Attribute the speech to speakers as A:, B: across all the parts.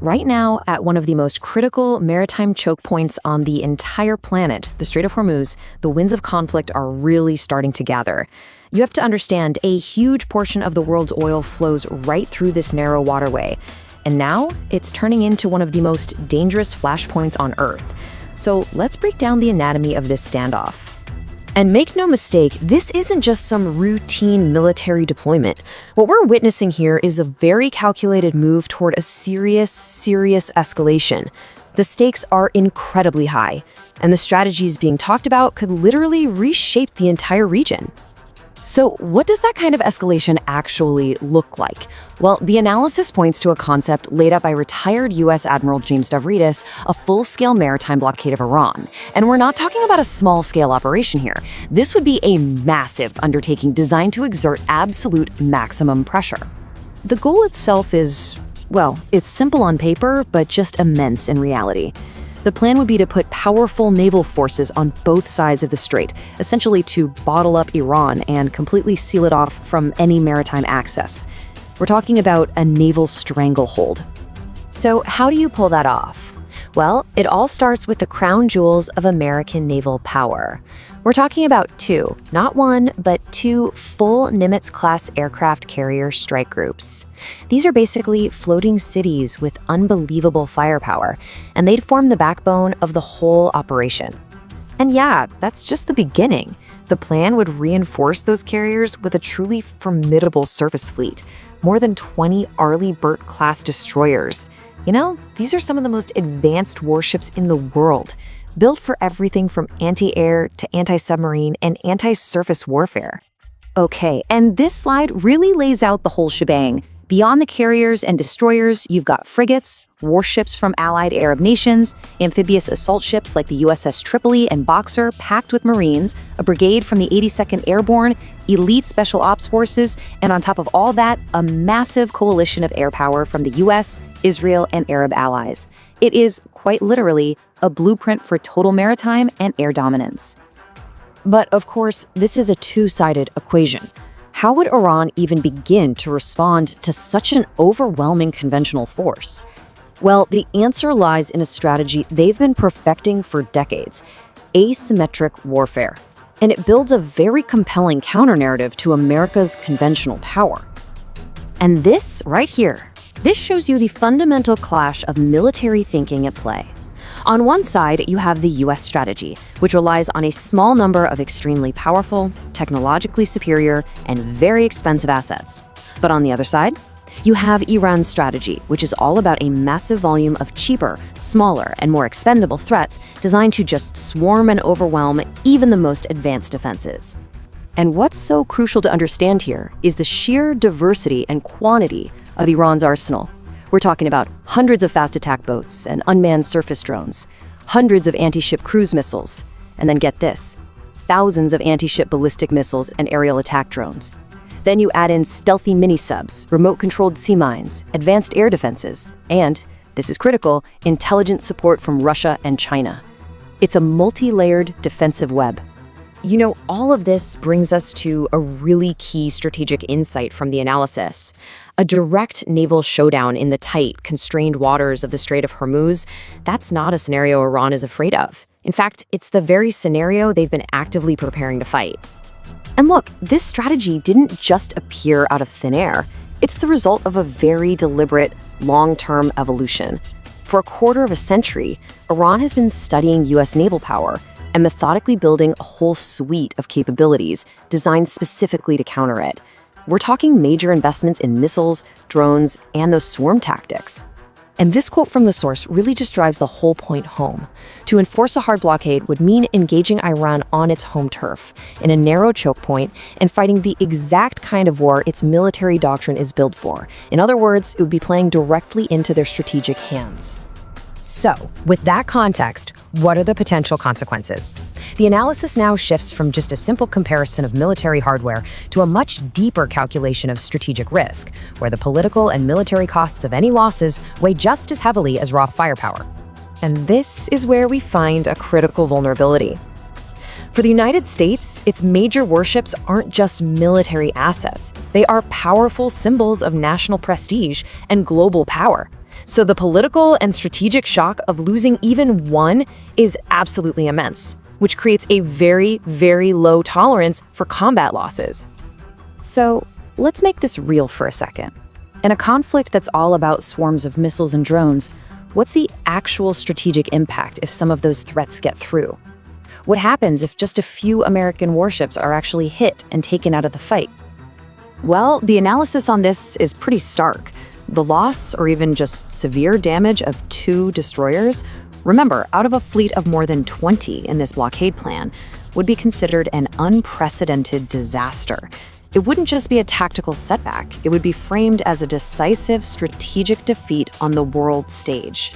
A: right now, at one of the most critical maritime choke points on the entire planet, the Strait of Hormuz, the winds of conflict are really starting to gather. You have to understand, a huge portion of the world's oil flows right through this narrow waterway. And now, it's turning into one of the most dangerous flashpoints on Earth. So let's break down the anatomy of this standoff. And make no mistake, this isn't just some routine military deployment. What we're witnessing here is a very calculated move toward a serious escalation. The stakes are incredibly high, and the strategies being talked about could literally reshape the entire region. So what does that kind of escalation actually look like? Well, the analysis points to a concept laid out by retired U.S. Admiral James Stavridis, a full-scale maritime blockade of Iran. And we're not talking about a small-scale operation here. This would be a massive undertaking designed to exert absolute maximum pressure. The goal itself is, well, it's simple on paper, but just immense in reality. The plan would be to put powerful naval forces on both sides of the strait, essentially to bottle up Iran and completely seal it off from any maritime access. We're talking about a naval stranglehold. So how do you pull that off? Well, it all starts with the crown jewels of American naval power. We're talking about two, not one, but two full Nimitz-class aircraft carrier strike groups. These are basically floating cities with unbelievable firepower, and they'd form the backbone of the whole operation. And yeah, that's just the beginning. The plan would reinforce those carriers with a truly formidable surface fleet, more than 20 Arleigh Burke-class destroyers. You know, these are some of the most advanced warships in the world, built for everything from anti-air to anti-submarine and anti-surface warfare. Okay, and this slide really lays out the whole shebang. Beyond the carriers and destroyers, you've got frigates, warships from allied Arab nations, amphibious assault ships like the USS Tripoli and Boxer packed with Marines, a brigade from the 82nd Airborne, elite special ops forces, and on top of all that, a massive coalition of air power from the US, Israel, and Arab allies. It is, quite literally, a blueprint for total maritime and air dominance. But of course, this is a two-sided equation. How would Iran even begin to respond to such an overwhelming conventional force? Well, the answer lies in a strategy they've been perfecting for decades: asymmetric warfare. And it builds a very compelling counter-narrative to America's conventional power. And this right here, this shows you the fundamental clash of military thinking at play. On one side, you have the US strategy, which relies on a small number of extremely powerful, technologically superior, and very expensive assets. But on the other side, you have Iran's strategy, which is all about a massive volume of cheaper, smaller, and more expendable threats designed to just swarm and overwhelm even the most advanced defenses. And what's so crucial to understand here is the sheer diversity and quantity of Iran's arsenal. We're talking about hundreds of fast attack boats and unmanned surface drones, hundreds of anti-ship cruise missiles, and then get this, thousands of anti-ship ballistic missiles and aerial attack drones. Then you add in stealthy mini-subs, remote-controlled sea mines, advanced air defenses, and, this is critical, intelligence support from Russia and China. It's a multi-layered defensive web. You know, all of this brings us to a really key strategic insight from the analysis. A direct naval showdown in the tight, constrained waters of the Strait of Hormuz, that's not a scenario Iran is afraid of. In fact, it's the very scenario they've been actively preparing to fight. And look, this strategy didn't just appear out of thin air. It's the result of a very deliberate, long-term evolution. For a quarter of a century, Iran has been studying US naval power and methodically building a whole suite of capabilities designed specifically to counter it. We're talking major investments in missiles, drones, and those swarm tactics. And this quote from the source really just drives the whole point home. To enforce a hard blockade would mean engaging Iran on its home turf, in a narrow choke point, and fighting the exact kind of war its military doctrine is built for. In other words, it would be playing directly into their strategic hands. So, with that context, what are the potential consequences? The analysis now shifts from just a simple comparison of military hardware to a much deeper calculation of strategic risk, where the political and military costs of any losses weigh just as heavily as raw firepower. And this is where we find a critical vulnerability. For the United States, its major warships aren't just military assets. They are powerful symbols of national prestige and global power. So the political and strategic shock of losing even one is absolutely immense, which creates a very, very low tolerance for combat losses.
B: So let's make this real for a second. In a conflict that's all about swarms of missiles and drones, what's the actual strategic impact if some of those threats get through? What happens if just a few American warships are actually hit and taken out of the fight? Well, the analysis on this is pretty stark. The loss, or even just severe damage of 2 destroyers, remember, out of a fleet of more than 20 in this blockade plan, would be considered an unprecedented disaster. It wouldn't just be a tactical setback, it would be framed as a decisive strategic defeat on the world stage.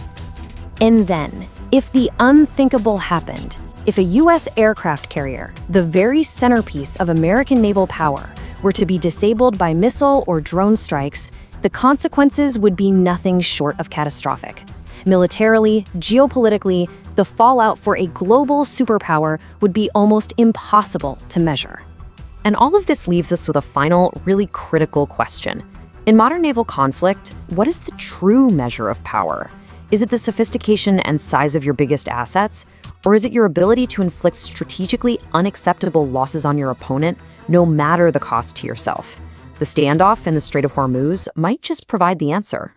A: And then, if the unthinkable happened, if a U.S. aircraft carrier, the very centerpiece of American naval power, were to be disabled by missile or drone strikes, the consequences would be nothing short of catastrophic. Militarily, geopolitically, the fallout for a global superpower would be almost impossible to measure. And all of this leaves us with a final, really critical question. In modern naval conflict, what is the true measure of power? Is it the sophistication and size of your biggest assets? Or is it your ability to inflict strategically unacceptable losses on your opponent, no matter the cost to yourself? The standoff in the Strait of Hormuz might just provide the answer.